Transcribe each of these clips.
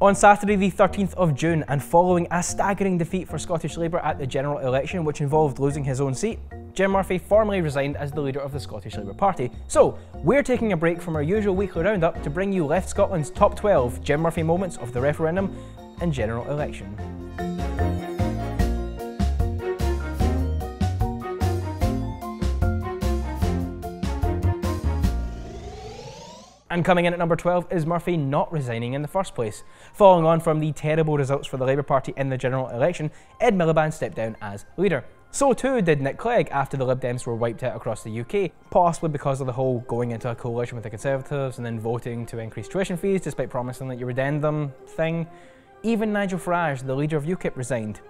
On Saturday the 13th of June, and following a staggering defeat for Scottish Labour at the general election which involved losing his own seat, Jim Murphy formally resigned as the leader of the Scottish Labour Party. So, we're taking a break from our usual weekly roundup to bring you Left Scotland's top 12 Jim Murphy moments of the referendum and general election. And coming in at number 12 is Murphy not resigning in the first place. Following on from the terrible results for the Labour Party in the general election, Ed Miliband stepped down as leader. So too did Nick Clegg after the Lib Dems were wiped out across the UK, possibly because of the whole going into a coalition with the Conservatives and then voting to increase tuition fees despite promising that you would end them thing. Even Nigel Farage, the leader of UKIP, resigned.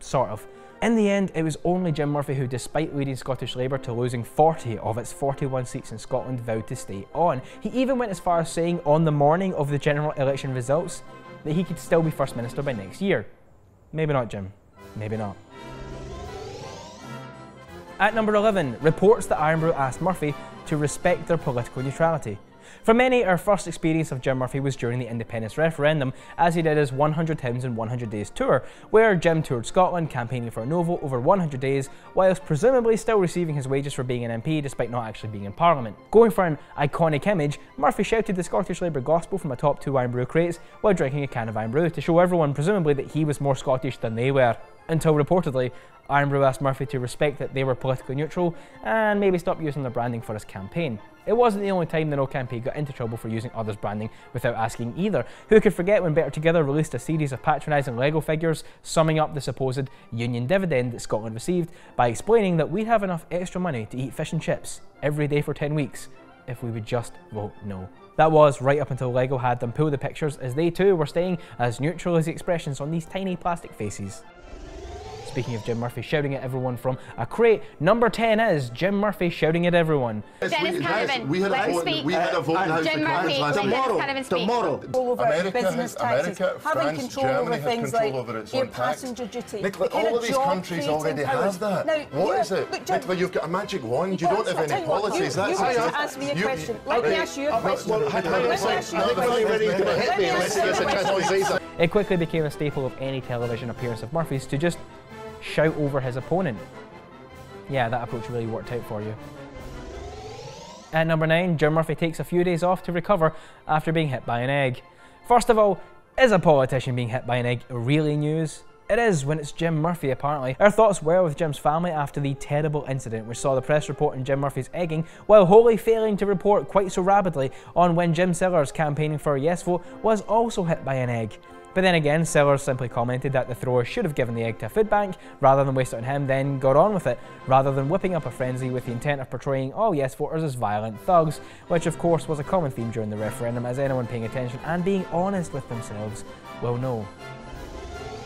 Sort of. In the end, it was only Jim Murphy who, despite leading Scottish Labour to losing 40 of its 41 seats in Scotland, vowed to stay on. He even went as far as saying on the morning of the general election results that he could still be First Minister by next year. Maybe not, Jim. Maybe not. At number 11, reports that Irn-Bru asked Murphy to respect their political neutrality. For many, our first experience of Jim Murphy was during the independence referendum, as he did his 100 Towns in 100 Days tour, where Jim toured Scotland campaigning for a no vote over 100 days, whilst presumably still receiving his wages for being an MP despite not actually being in Parliament. Going for an iconic image, Murphy shouted the Scottish Labour gospel from atop 2 Irn-Bru crates while drinking a can of Irn-Bru to show everyone presumably that he was more Scottish than they were. Until reportedly, Irn-Bru asked Murphy to respect that they were politically neutral and maybe stop using their branding for his campaign. It wasn't the only time the No campaign got into trouble for using others' branding without asking either. Who could forget when Better Together released a series of patronising Lego figures summing up the supposed union dividend that Scotland received by explaining that we'd have enough extra money to eat fish and chips every day for 10 weeks if we would just vote no. That was right up until Lego had them pull the pictures, as they too were staying as neutral as the expressions on these tiny plastic faces. Speaking of Jim Murphy shouting at everyone from a crate, number 10 is Jim Murphy shouting at everyone. Dennis Canavan, we had a vote in the House of Commons last night. Tomorrow. America, France, Germany has control over its own tax. Nicola, all of these countries already have that. Now, what is it? Nicola, you've got a magic wand, you don't have any policies. You have to ask me a question. Let me ask you a question. It quickly became a staple of any television appearance of Murphy's to just shout over his opponent. Yeah, that approach really worked out for you. At number 9, Jim Murphy takes a few days off to recover after being hit by an egg. First of all, is a politician being hit by an egg really news? It is when it's Jim Murphy, apparently. Our thoughts were with Jim's family after the terrible incident which saw the press report on Jim Murphy's egging, while wholly failing to report quite so rapidly on when Jim Sellers, campaigning for a yes vote, was also hit by an egg. But then again, Sellers simply commented that the thrower should have given the egg to a food bank rather than waste it on him, then got on with it, rather than whipping up a frenzy with the intent of portraying all yes voters as violent thugs, which of course was a common theme during the referendum, as anyone paying attention and being honest with themselves will know.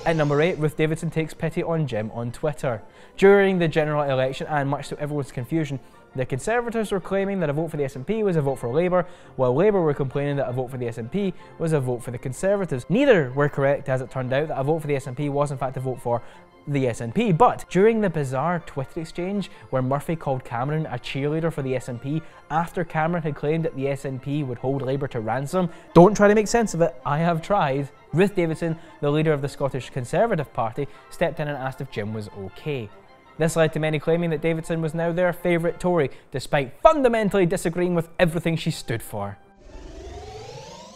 At number 8, Ruth Davidson takes pity on Jim on Twitter. During the general election, and much to everyone's confusion, the Conservatives were claiming that a vote for the SNP was a vote for Labour, while Labour were complaining that a vote for the SNP was a vote for the Conservatives. Neither were correct, as it turned out that a vote for the SNP was in fact a vote for the SNP, but during the bizarre Twitter exchange where Murphy called Cameron a cheerleader for the SNP after Cameron had claimed that the SNP would hold Labour to ransom, don't try to make sense of it, I have tried, Ruth Davidson, the leader of the Scottish Conservative Party, stepped in and asked if Jim was okay. This led to many claiming that Davidson was now their favourite Tory, despite fundamentally disagreeing with everything she stood for.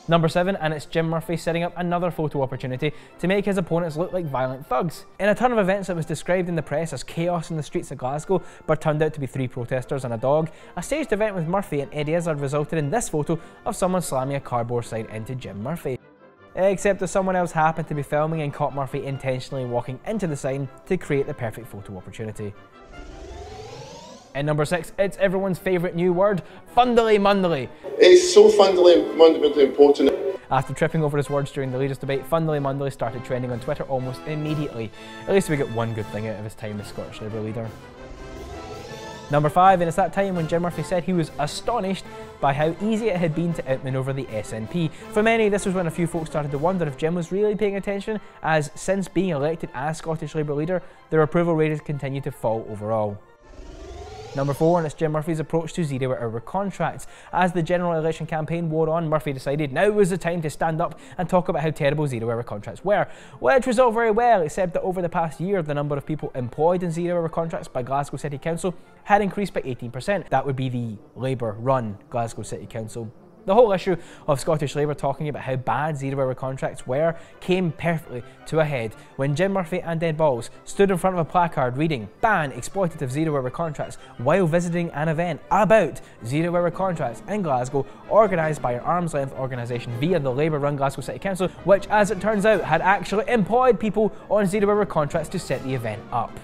Number 7, and it's Jim Murphy setting up another photo opportunity to make his opponents look like violent thugs. In a turn of events that was described in the press as chaos in the streets of Glasgow, but turned out to be 3 protesters and a dog, a staged event with Murphy and Eddie Izzard resulted in this photo of someone slamming a cardboard sign into Jim Murphy. Except that someone else happened to be filming and caught Murphy intentionally walking into the sign to create the perfect photo opportunity. And number 6, it's everyone's favourite new word, fundally-mundally. It's so fundamentally important. After tripping over his words during the leaders' debate, fundally-mundally started trending on Twitter almost immediately. At least we got one good thing out of his time as Scottish Labour leader. Number 5, and it's that time when Jim Murphy said he was astonished by how easy it had been to outmanoeuvre the SNP. For many, this was when a few folks started to wonder if Jim was really paying attention, as since being elected as Scottish Labour leader, their approval ratings continued to fall overall. Number 4, and it's Jim Murphy's approach to zero-hour contracts. As the general election campaign wore on, Murphy decided now was the time to stand up and talk about how terrible zero-hour contracts were, which was all very well, except that over the past year, the number of people employed in zero-hour contracts by Glasgow City Council had increased by 18%. That would be the Labour-run Glasgow City Council. The whole issue of Scottish Labour talking about how bad zero-hour contracts were came perfectly to a head when Jim Murphy and Ed Balls stood in front of a placard reading "Ban exploitative zero-hour contracts" while visiting an event about zero-hour contracts in Glasgow organised by an arm's-length organisation via the Labour-run Glasgow City Council, which, as it turns out, had actually employed people on zero-hour contracts to set the event up.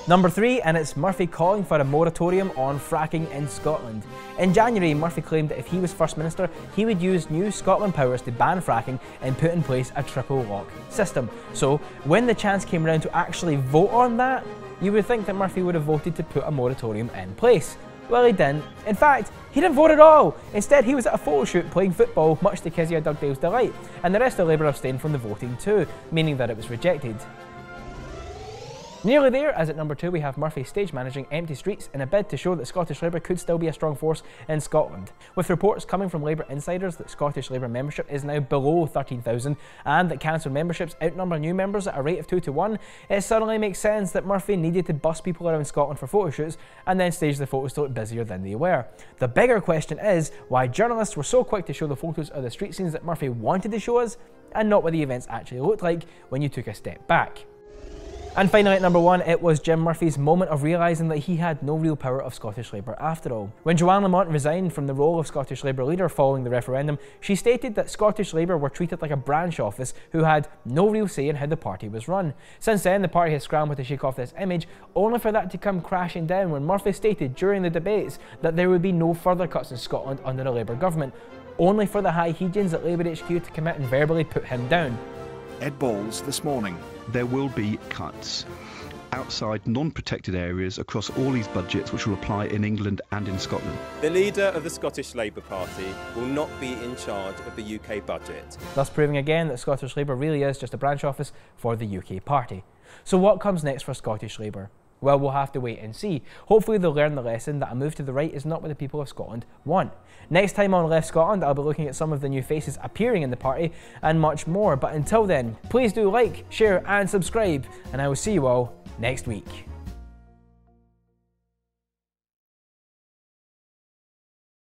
Number 3, and it's Murphy calling for a moratorium on fracking in Scotland. In January, Murphy claimed that if he was First Minister, he would use new Scotland powers to ban fracking and put in place a triple lock system. So, when the chance came around to actually vote on that, you would think that Murphy would have voted to put a moratorium in place. Well, he didn't. In fact, he didn't vote at all. Instead, he was at a photo shoot playing football, much to Kezia Dugdale's delight, and the rest of Labour abstained from the voting too, meaning that it was rejected. Nearly there, as at number 2 we have Murphy stage managing empty streets in a bid to show that Scottish Labour could still be a strong force in Scotland. With reports coming from Labour insiders that Scottish Labour membership is now below 13,000 and that council memberships outnumber new members at a rate of 2 to 1, it suddenly makes sense that Murphy needed to bus people around Scotland for photo shoots and then stage the photos to look busier than they were. The bigger question is why journalists were so quick to show the photos of the street scenes that Murphy wanted to show us and not what the events actually looked like when you took a step back. And finally at number 1, it was Jim Murphy's moment of realising that he had no real power of Scottish Labour after all. When Joanne Lamont resigned from the role of Scottish Labour leader following the referendum, she stated that Scottish Labour were treated like a branch office who had no real say in how the party was run. Since then, the party has scrambled to shake off this image, only for that to come crashing down when Murphy stated during the debates that there would be no further cuts in Scotland under a Labour government, only for the high Hegians at Labour HQ to come out and verbally put him down. Ed Balls this morning. There will be cuts outside non-protected areas across all these budgets, which will apply in England and in Scotland. The leader of the Scottish Labour Party will not be in charge of the UK budget. Thus proving again that Scottish Labour really is just a branch office for the UK party. So what comes next for Scottish Labour? Well, we'll have to wait and see. Hopefully they'll learn the lesson that a move to the right is not what the people of Scotland want. Next time on Left Scotland, I'll be looking at some of the new faces appearing in the party and much more. But until then, please do like, share and subscribe, and I will see you all next week.